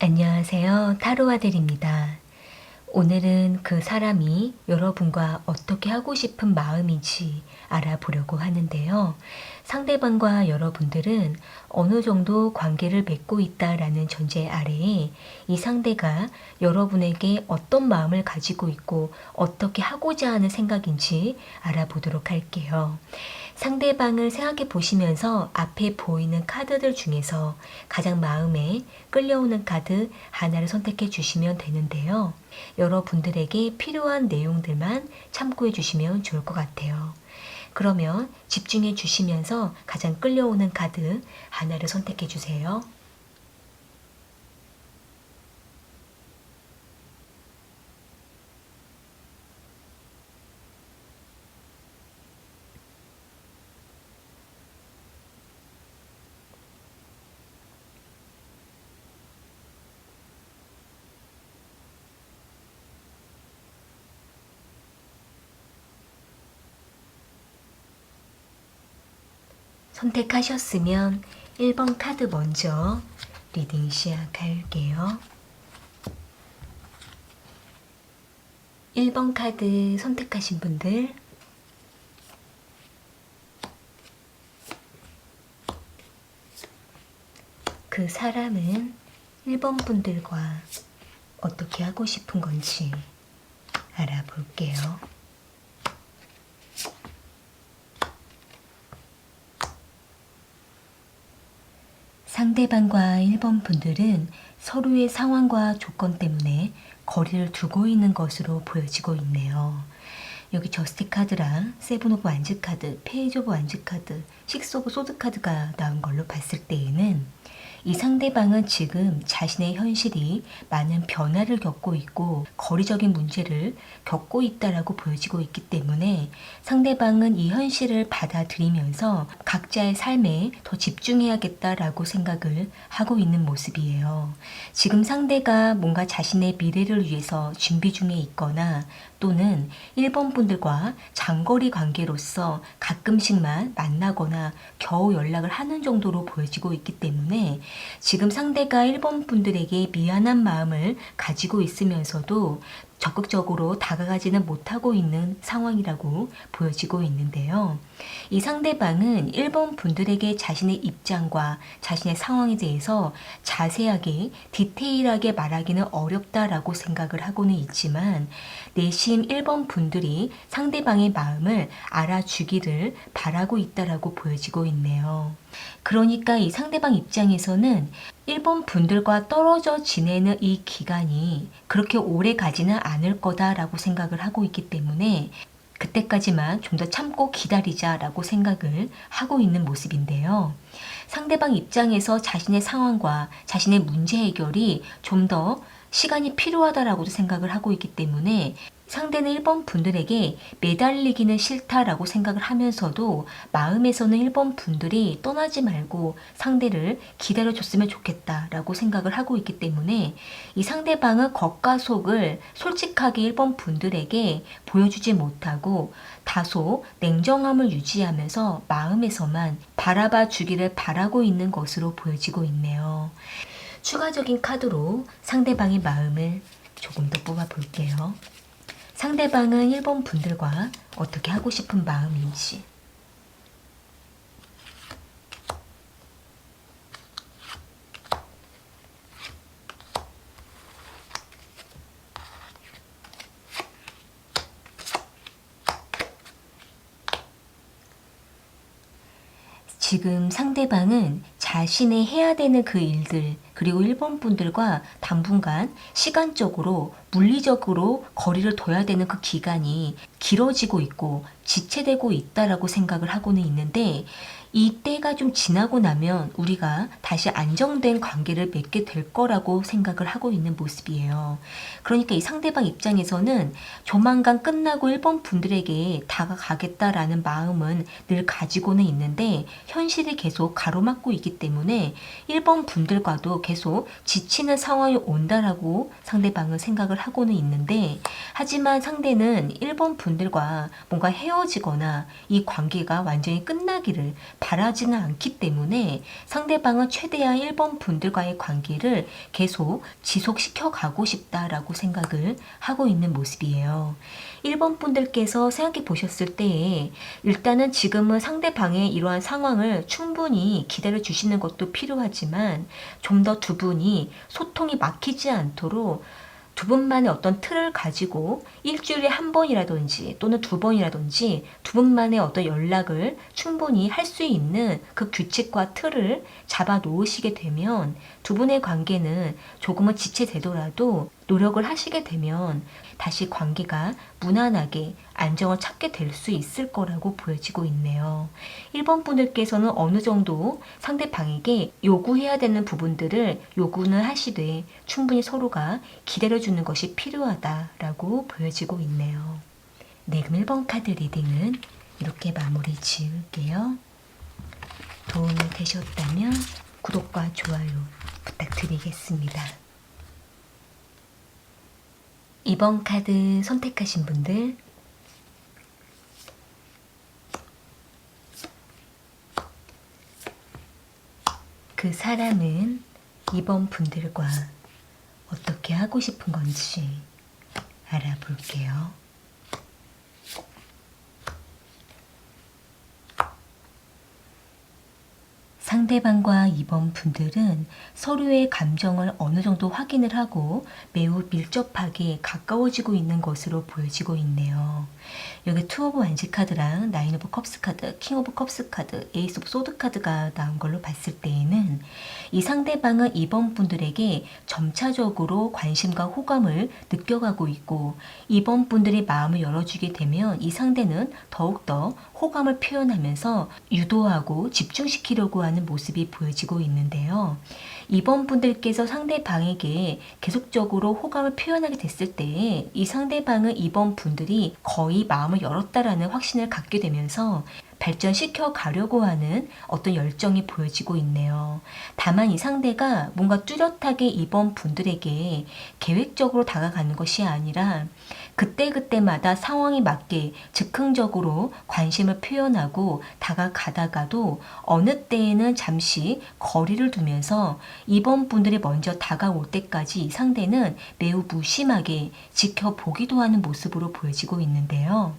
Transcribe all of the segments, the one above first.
안녕하세요. 타로아들입니다. 오늘은 그 사람이 여러분과 어떻게 하고 싶은 마음인지 알아보려고 하는데요. 상대방과 여러분들은 어느 정도 관계를 맺고 있다라는 전제 아래에 이 상대가 여러분에게 어떤 마음을 가지고 있고 어떻게 하고자 하는 생각인지 알아보도록 할게요. 상대방을 생각해 보시면서 앞에 보이는 카드들 중에서 가장 마음에 끌려오는 카드 하나를 선택해 주시면 되는데요. 여러분들에게 필요한 내용들만 참고해 주시면 좋을 것 같아요. 그러면 집중해 주시면서 가장 끌려오는 카드 하나를 선택해 주세요. 선택하셨으면 1번 카드 먼저 리딩 시작할게요. 1번 카드 선택하신 분들 그 사람은 1번 분들과 어떻게 하고 싶은 건지 알아볼게요. 상대방과 1번 분들은 서로의 상황과 조건 때문에 거리를 두고 있는 것으로 보여지고 있네요. 여기 저스트 카드랑 세븐 오브 완즈 카드, 페이지 오브 완즈 카드, 식스 오브 소드 카드가 나온 걸로 봤을 때에는 이 상대방은 지금 자신의 현실이 많은 변화를 겪고 있고 거리적인 문제를 겪고 있다라고 보여지고 있기 때문에 상대방은 이 현실을 받아들이면서 각자의 삶에 더 집중해야겠다라고 생각을 하고 있는 모습이에요. 지금 상대가 뭔가 자신의 미래를 위해서 준비 중에 있거나 또는 1번 분들과 장거리 관계로서 가끔씩만 만나거나 겨우 연락을 하는 정도로 보여지고 있기 때문에 지금 상대가 1번 분들에게 미안한 마음을 가지고 있으면서도 적극적으로 다가가지는 못하고 있는 상황이라고 보여지고 있는데요. 이 상대방은 1번 분들에게 자신의 입장과 자신의 상황에 대해서 자세하게 디테일하게 말하기는 어렵다라고 생각을 하고는 있지만 내심 1번 분들이 상대방의 마음을 알아주기를 바라고 있다라고 보여지고 있네요. 그러니까 이 상대방 입장에서는 1번 분들과 떨어져 지내는 이 기간이 그렇게 오래 가지는 않을 거다라고 생각을 하고 있기 때문에 그때까지만 좀 더 참고 기다리자라고 생각을 하고 있는 모습인데요. 상대방 입장에서 자신의 상황과 자신의 문제 해결이 좀 더 시간이 필요하다라고도 생각을 하고 있기 때문에 상대는 1번 분들에게 매달리기는 싫다라고 생각을 하면서도 마음에서는 1번 분들이 떠나지 말고 상대를 기다려줬으면 좋겠다라고 생각을 하고 있기 때문에 이 상대방은 겉과 속을 솔직하게 1번 분들에게 보여주지 못하고 다소 냉정함을 유지하면서 마음에서만 바라봐 주기를 바라고 있는 것으로 보여지고 있네요. 추가적인 카드로 상대방의 마음을 조금 더 뽑아 볼게요. 상대방은 1번 분들과 어떻게 하고 싶은 마음인지. 지금 상대방은 자신의 해야 되는 그 일들 그리고 1번 분들과 당분간 시간적으로 물리적으로 거리를 둬야 되는 그 기간이 길어지고 있고 지체되고 있다라고 생각을 하고는 있는데 이 때가 좀 지나고 나면 우리가 다시 안정된 관계를 맺게 될 거라고 생각을 하고 있는 모습이에요. 그러니까 이 상대방 입장에서는 조만간 끝나고 1번 분들에게 다가가겠다라는 마음은 늘 가지고는 있는데 현실이 계속 가로막고 있기 때문에 1번 분들과도 계속 지치는 상황이 온다라고 상대방은 생각을 하고는 있는데 하지만 상대는 1번 분들과 뭔가 헤어지거나 이 관계가 완전히 끝나기를 바라지는 않기 때문에 상대방은 최대한 1번 분들과의 관계를 계속 지속시켜 가고 싶다라고 생각을 하고 있는 모습이에요. 1번 분들께서 생각해 보셨을 때에 일단은 지금은 상대방의 이러한 상황을 충분히 기다려 주시는 것도 필요하지만 좀 더 두 분이 소통이 막히지 않도록 두 분만의 어떤 틀을 가지고 일주일에 한 번이라든지 또는 두 번이라든지 두 분만의 어떤 연락을 충분히 할 수 있는 그 규칙과 틀을 잡아 놓으시게 되면 두 분의 관계는 조금은 지체되더라도 노력을 하시게 되면 다시 관계가 무난하게 안정을 찾게 될 수 있을 거라고 보여지고 있네요. 1번 분들께서는 어느 정도 상대방에게 요구해야 되는 부분들을 요구는 하시되 충분히 서로가 기다려주는 것이 필요하다라고 보여지고 있네요. 네, 그럼 1번 카드 리딩은 이렇게 마무리 지을게요. 도움이 되셨다면 구독과 좋아요 부탁드리겠습니다. 2번 카드 선택하신 분들 그 사람은 2번 분들과 어떻게 하고 싶은 건지 알아볼게요. 상대방과 2번 분들은 서로의 감정을 어느 정도 확인을 하고 매우 밀접하게 가까워지고 있는 것으로 보여지고 있네요. 여기 투 오브 완지 카드랑 나인 오브 컵스 카드, 킹 오브 컵스 카드, 에이스 오브 소드 카드가 나온 걸로 봤을 때에는 이 상대방은 2번 분들에게 점차적으로 관심과 호감을 느껴가고 있고 2번 분들이 마음을 열어주게 되면 이 상대는 더욱더 호감을 표현하면서 유도하고 집중시키려고 하는 모습이 보여지고 있는데요. 2번 분들께서 상대방에게 계속적으로 호감을 표현하게 됐을 때 이 상대방은 2번 분들이 거의 마음을 열었다라는 확신을 갖게 되면서 발전시켜 가려고 하는 어떤 열정이 보여지고 있네요. 다만 이 상대가 뭔가 뚜렷하게 2번 분들에게 계획적으로 다가가는 것이 아니라 그때그때마다 상황에 맞게 즉흥적으로 관심을 표현하고 다가가다가도 어느 때에는 잠시 거리를 두면서 2번 분들이 먼저 다가올 때까지 이 상대는 매우 무심하게 지켜보기도 하는 모습으로 보여지고 있는데요.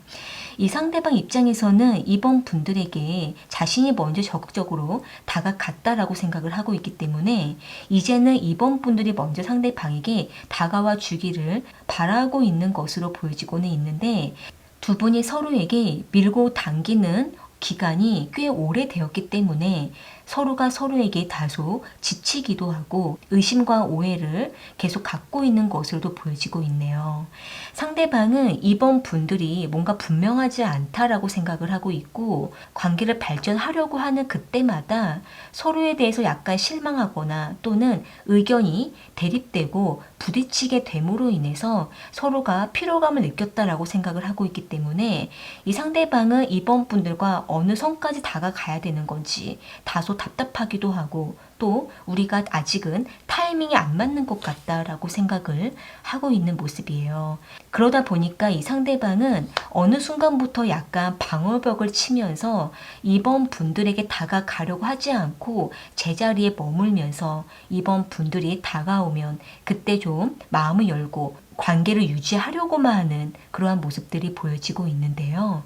이 상대방 입장에서는 2번 분들에게 자신이 먼저 적극적으로 다가갔다라고 생각을 하고 있기 때문에 이제는 2번 분들이 먼저 상대방에게 다가와 주기를 바라고 있는 것으로 보여지고는 있는데 두 분이 서로에게 밀고 당기는 기간이 꽤 오래되었기 때문에 서로가 서로에게 다소 지치기도 하고 의심과 오해를 계속 갖고 있는 것으로도 보여지고 있네요. 상대방은 2번 분들이 뭔가 분명하지 않다라고 생각을 하고 있고 관계를 발전하려고 하는 그때마다 서로에 대해서 약간 실망하거나 또는 의견이 대립되고 부딪히게 됨으로 인해서 서로가 피로감을 느꼈다라고 생각을 하고 있기 때문에 이 상대방은 2번 분들과 어느 선까지 다가가야 되는 건지 다소 답답하기도 하고 또 우리가 아직은 타이밍이 안 맞는 것 같다라고 생각을 하고 있는 모습이에요. 그러다 보니까 이 상대방은 어느 순간부터 약간 방어벽을 치면서 2번 분들에게 다가가려고 하지 않고 제자리에 머물면서 2번 분들이 다가오면 그때 좀 마음을 열고 관계를 유지하려고만 하는 그러한 모습들이 보여지고 있는데요.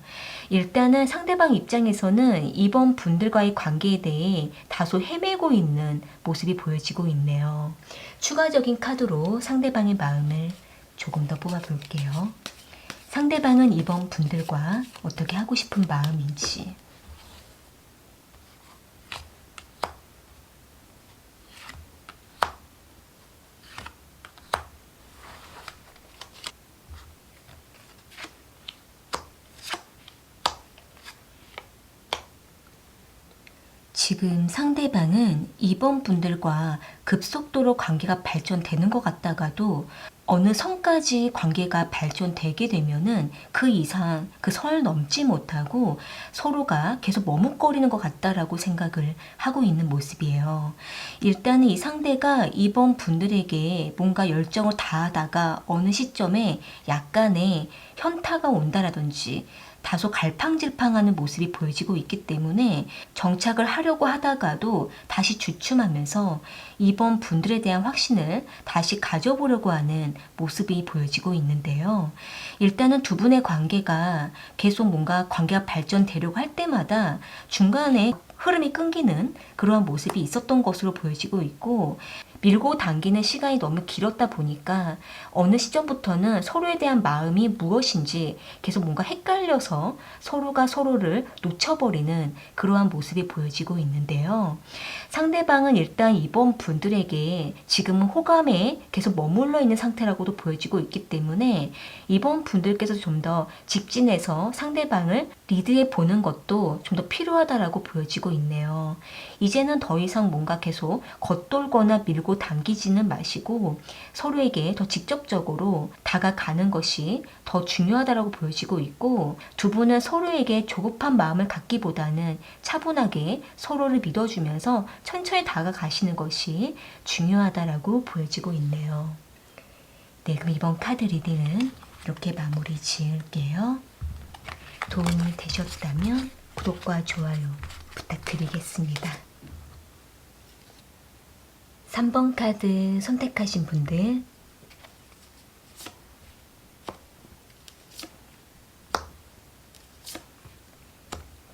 일단은 상대방 입장에서는 2번 분들과의 관계에 대해 다소 헤매고 있는 모습이 보여지고 있네요. 추가적인 카드로 상대방의 마음을 조금 더 뽑아볼게요. 상대방은 2번 분들과 어떻게 하고 싶은 마음인지. 지금 상대방은 2번 분들과 급속도로 관계가 발전되는 것 같다가도 어느 선까지 관계가 발전되게 되면은 그 이상 그 선을 넘지 못하고 서로가 계속 머뭇거리는 것 같다라고 생각을 하고 있는 모습이에요. 일단은 이 상대가 2번 분들에게 뭔가 열정을 다하다가 어느 시점에 약간의 현타가 온다라든지 다소 갈팡질팡하는 모습이 보여지고 있기 때문에 정착을 하려고 하다가도 다시 주춤하면서 이번 분들에 대한 확신을 다시 가져보려고 하는 모습이 보여지고 있는데요. 일단은 두 분의 관계가 계속 뭔가 관계가 발전되려고 할 때마다 중간에 흐름이 끊기는 그러한 모습이 있었던 것으로 보여지고 있고, 밀고 당기는 시간이 너무 길었다 보니까 어느 시점부터는 서로에 대한 마음이 무엇인지 계속 뭔가 헷갈려서 서로가 서로를 놓쳐버리는 그러한 모습이 보여지고 있는데요. 상대방은 일단 이번 분들에게 지금은 호감에 계속 머물러 있는 상태라고도 보여지고 있기 때문에 이번 분들께서 좀 더 직진해서 상대방을 리드해 보는 것도 좀 더 필요하다라고 보여지고 있네요. 이제는 더 이상 뭔가 계속 겉돌거나 밀고 당기지는 마시고 서로에게 더 직접적으로 다가가는 것이 더 중요하다라고 보여지고 있고, 두 분은 서로에게 조급한 마음을 갖기보다는 차분하게 서로를 믿어주면서 천천히 다가가시는 것이 중요하다라고 보여지고 있네요. 네, 그럼 이번 카드 리딩은 이렇게 마무리 지을게요. 도움이 되셨다면 구독과 좋아요 부탁드리겠습니다. 3번 카드 선택하신 분들,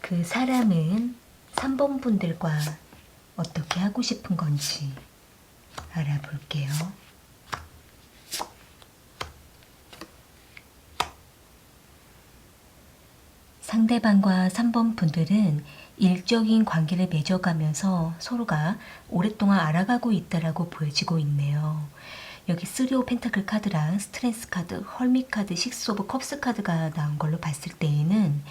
그 사람은 3번 분들과 어떻게 하고 싶은 건지 알아볼게요. 상대방과 3번 분들은 일적인 관계를 맺어가면서 서로가 오랫동안 알아가고 있다라고 보여지고 있네요. 여기 3 오브 펜타클 카드랑 스트렝스 카드, 헐밋 카드, 6 오브 컵스 카드가 나온 걸로 봤을 때에는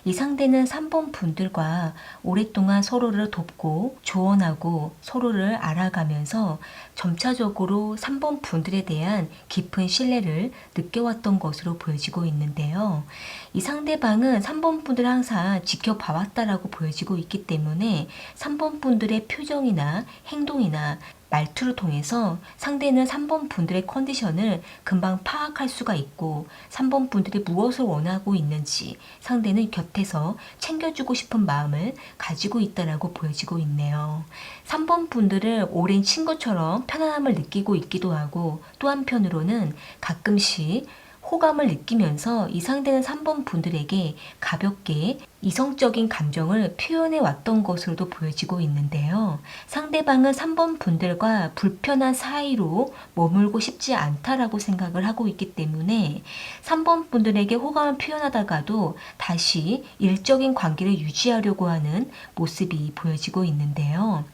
이 상대는 3번 분들과 오랫동안 서로를 돕고 조언하고 서로를 알아가면서 점차적으로 3번 분들에 대한 깊은 신뢰를 느껴왔던 것으로 보여지고 있는데요. 이 상대방은 3번 분들을 항상 지켜봐왔다라고 보여지고 있기 때문에 3번 분들의 표정이나 행동이나 말투를 통해서 상대는 3번 분들의 컨디션을 금방 파악할 수가 있고 3번 분들이 무엇을 원하고 있는지 상대는 곁에서 챙겨주고 싶은 마음을 가지고 있다라고 보여지고 있네요. 3번 분들을 오랜 친구처럼 편안함을 느끼고 있기도 하고, 또 한편으로는 가끔씩 호감을 느끼면서 이 상대는 3번 분들에게 가볍게 이성적인 감정을 표현해 왔던 것으로도 보여지고 있는데요. 상대방은 3번 분들과 불편한 사이로 머물고 싶지 않다라고 생각을 하고 있기 때문에 3번 분들에게 호감을 표현하다가도 다시 일적인 관계를 유지하려고 하는 모습이 보여지고 있는데요.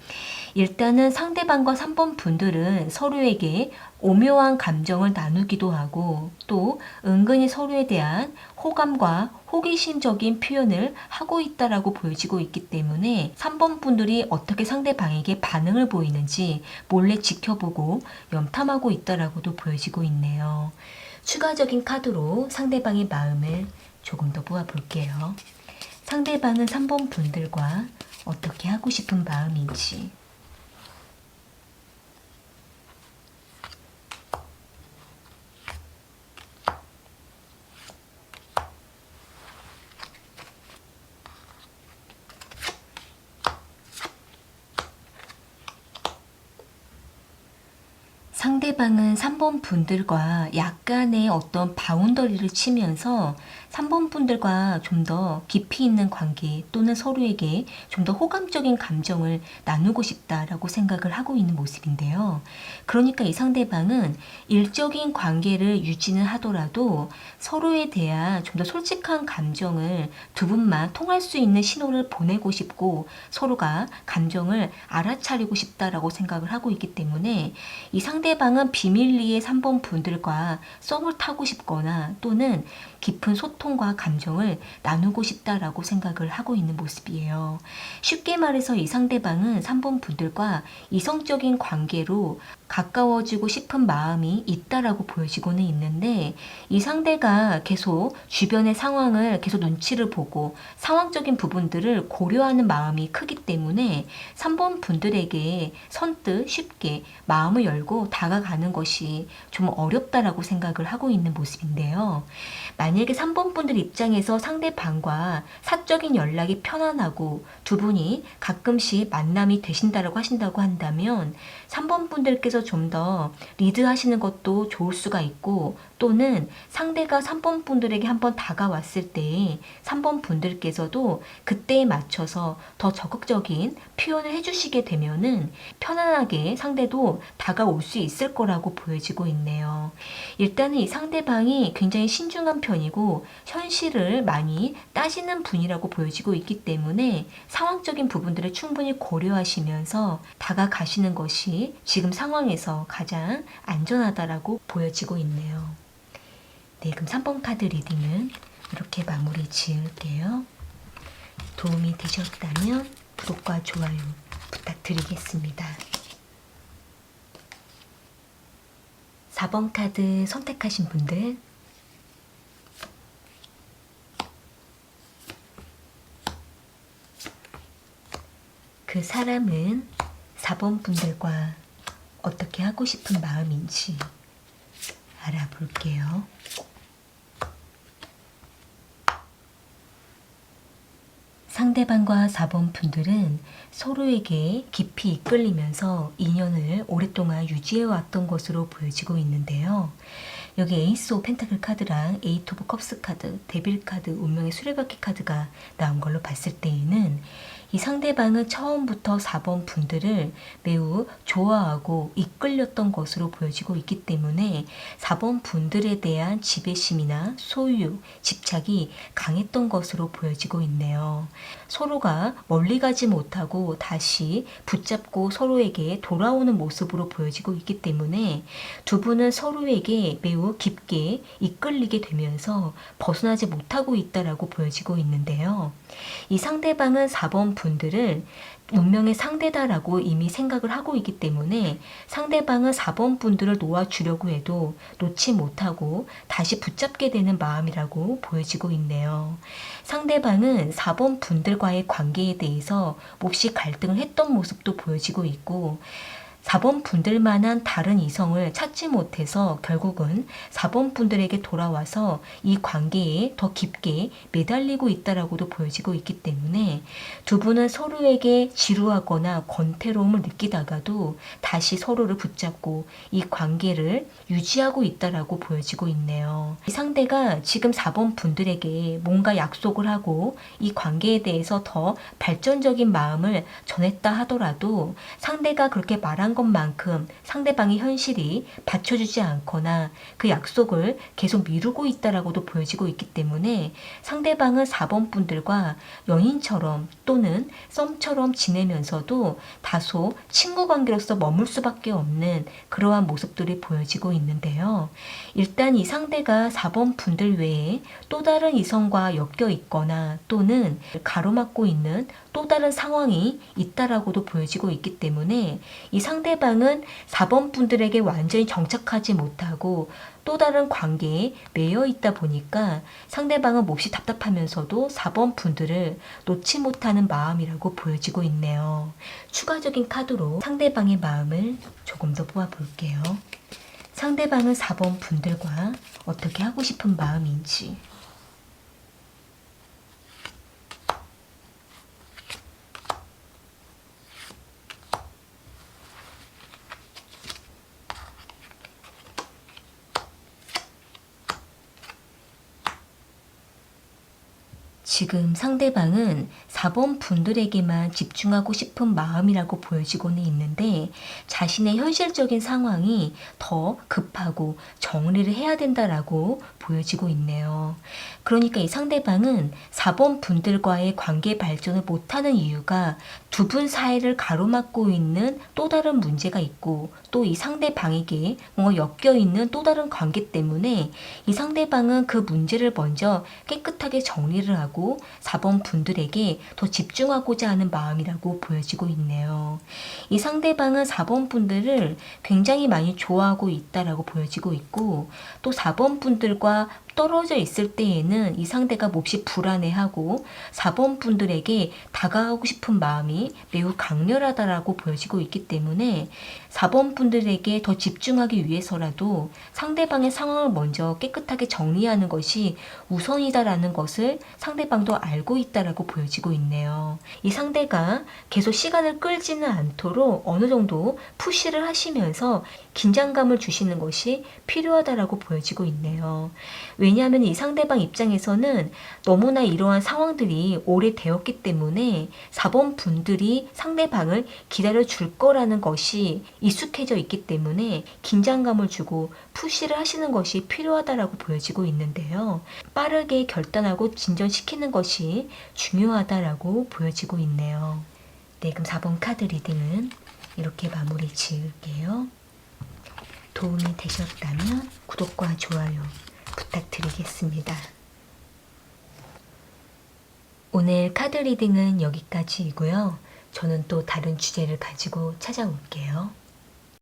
일단은 상대방과 3번 분들은 서로에게 오묘한 감정을 나누기도 하고, 또 은근히 서로에 대한 호감과 호기심적인 표현을 하고 있다라고 보여지고 있기 때문에 3번 분들이 어떻게 상대방에게 반응을 보이는지 몰래 지켜보고 염탐하고 있다라고도 보여지고 있네요. 추가적인 카드로 상대방의 마음을 조금 더 모아볼게요. 상대방은 3번 분들과 어떻게 하고 싶은 마음인지, 상대방은 3번 분들과 약간의 어떤 바운더리를 치면서 3번 분들과 좀 더 깊이 있는 관계 또는 서로에게 좀 더 호감적인 감정을 나누고 싶다라고 생각을 하고 있는 모습인데요. 그러니까 이 상대방은 일적인 관계를 유지는 하더라도 서로에 대한 좀 더 솔직한 감정을 두 분만 통할 수 있는 신호를 보내고 싶고 서로가 감정을 알아차리고 싶다라고 생각을 하고 있기 때문에 이 상대방은 비밀리에 3번 분들과 썸을 타고 싶거나 또는 깊은 소통과 감정을 나누고 싶다라고 생각을 하고 있는 모습이에요. 쉽게 말해서 이 상대방은 3번 분들과 이성적인 관계로 가까워지고 싶은 마음이 있다라고 보여지고는 있는데 이 상대가 계속 주변의 상황을 계속 눈치를 보고 상황적인 부분들을 고려하는 마음이 크기 때문에 3번 분들에게 선뜻 쉽게 마음을 열고 다가가는 것이 좀 어렵다라고 생각을 하고 있는 모습인데요. 만약에 3번 분들 입장에서 상대방과 사적인 연락이 편안하고 두 분이 가끔씩 만남이 되신다라고 하신다고 한다면 3번 분들께서 좀 더 리드하시는 것도 좋을 수가 있고 또는 상대가 3번 분들에게 한번 다가왔을 때 3번 분들께서도 그때에 맞춰서 더 적극적인 표현을 해주시게 되면은 편안하게 상대도 다가올 수 있을 거라고 보여지고 있네요. 일단은 이 상대방이 굉장히 신중한 편이고 현실을 많이 따지는 분이라고 보여지고 있기 때문에 상황적인 부분들을 충분히 고려하시면서 다가가시는 것이 지금 상황에서 가장 안전하다라고 보여지고 있네요. 네, 그럼 3번 카드 리딩은 이렇게 마무리 지을게요. 도움이 되셨다면 구독과 좋아요 부탁드리겠습니다. 4번 카드 선택하신 분들 그 사람은 4번 분들과 어떻게 하고 싶은 마음인지 알아볼게요. 상대방과 4번 분들은 서로에게 깊이 이끌리면서 인연을 오랫동안 유지해왔던 것으로 보여지고 있는데요. 여기 에이스 오브 펜타클 카드랑 에이트 오브 컵스 카드, 데빌 카드, 운명의 수레바퀴 카드가 나온 걸로 봤을 때에는 이 상대방은 처음부터 4번 분들을 매우 좋아하고 이끌렸던 것으로 보여지고 있기 때문에 4번 분들에 대한 지배심이나 소유, 집착이 강했던 것으로 보여지고 있네요. 서로가 멀리 가지 못하고 다시 붙잡고 서로에게 돌아오는 모습으로 보여지고 있기 때문에 두 분은 서로에게 매우 깊게 이끌리게 되면서 벗어나지 못하고 있다라고 보여지고 있는데요. 이 상대방은 4번 분들을 운명의 상대다라고 이미 생각을 하고 있기 때문에 상대방은 4번 분들을 놓아주려고 해도 놓지 못하고 다시 붙잡게 되는 마음이라고 보여지고 있네요. 상대방은 4번 분들과의 관계에 대해서 몹시 갈등을 했던 모습도 보여지고 있고 4번 분들만한 다른 이성을 찾지 못해서 결국은 4번 분들에게 돌아와서 이 관계에 더 깊게 매달리고 있다라고도 보여지고 있기 때문에 두 분은 서로에게 지루하거나 권태로움을 느끼다가도 다시 서로를 붙잡고 이 관계를 유지하고 있다라고 보여지고 있네요. 이 상대가 지금 4번 분들에게 뭔가 약속을 하고 이 관계에 대해서 더 발전적인 마음을 전했다 하더라도 상대가 그렇게 말한 것만큼 상대방의 현실이 받쳐주지 않거나 그 약속을 계속 미루고 있다라고도 보여지고 있기 때문에 상대방은 4번 분들과 연인처럼 또는 썸처럼 지내면서도 다소 친구 관계로서 머물 수밖에 없는 그러한 모습들이 보여지고 있는데요. 일단 이 상대가 4번 분들 외에 또 다른 이성과 엮여 있거나 또는 가로막고 있는 또 다른 상황이 있다라고도 보여지고 있기 때문에 이 상대방은 4번 분들에게 완전히 정착하지 못하고 또 다른 관계에 매여 있다 보니까 상대방은 몹시 답답하면서도 4번 분들을 놓지 못하는 마음이라고 보여지고 있네요. 추가적인 카드로 상대방의 마음을 조금 더 뽑아볼게요. 상대방은 4번 분들과 어떻게 하고 싶은 마음인지 지금 상대방은 4번 분들에게만 집중하고 싶은 마음이라고 보여지고는 있는데 자신의 현실적인 상황이 더 급하고 정리를 해야 된다라고 보여지고 있네요. 그러니까 이 상대방은 4번 분들과의 관계 발전을 못하는 이유가 두 분 사이를 가로막고 있는 또 다른 문제가 있고 또 이 상대방에게 뭔가 엮여 있는 또 다른 관계 때문에 이 상대방은 그 문제를 먼저 깨끗하게 정리를 하고 4번 분들에게 더 집중하고자 하는 마음이라고 보여지고 있네요. 이 상대방은 4번 분들을 굉장히 많이 좋아하고 있다라고 보여지고 있고, 또 4번 분들과 떨어져 있을 때에는 이 상대가 몹시 불안해하고 4번 분들에게 다가가고 싶은 마음이 매우 강렬하다라고 보여지고 있기 때문에 4번 분들에게 더 집중하기 위해서라도 상대방의 상황을 먼저 깨끗하게 정리하는 것이 우선이다라는 것을 상대방도 알고 있다라고 보여지고 있네요. 이 상대가 계속 시간을 끌지는 않도록 어느 정도 푸시를 하시면서 긴장감을 주시는 것이 필요하다라고 보여지고 있네요. 왜냐하면 이 상대방 입장에서는 너무나 이러한 상황들이 오래되었기 때문에 4번 분들이 상대방을 기다려 줄 거라는 것이 익숙해져 있기 때문에 긴장감을 주고 푸시를 하시는 것이 필요하다라고 보여지고 있는데요. 빠르게 결단하고 진전시키는 것이 중요하다라고 보여지고 있네요. 네, 그럼 4번 카드 리딩은 이렇게 마무리 지을게요. 도움이 되셨다면 구독과 좋아요 부탁드리겠습니다. 오늘 카드 리딩은 여기까지이고요. 저는 또 다른 주제를 가지고 찾아올게요.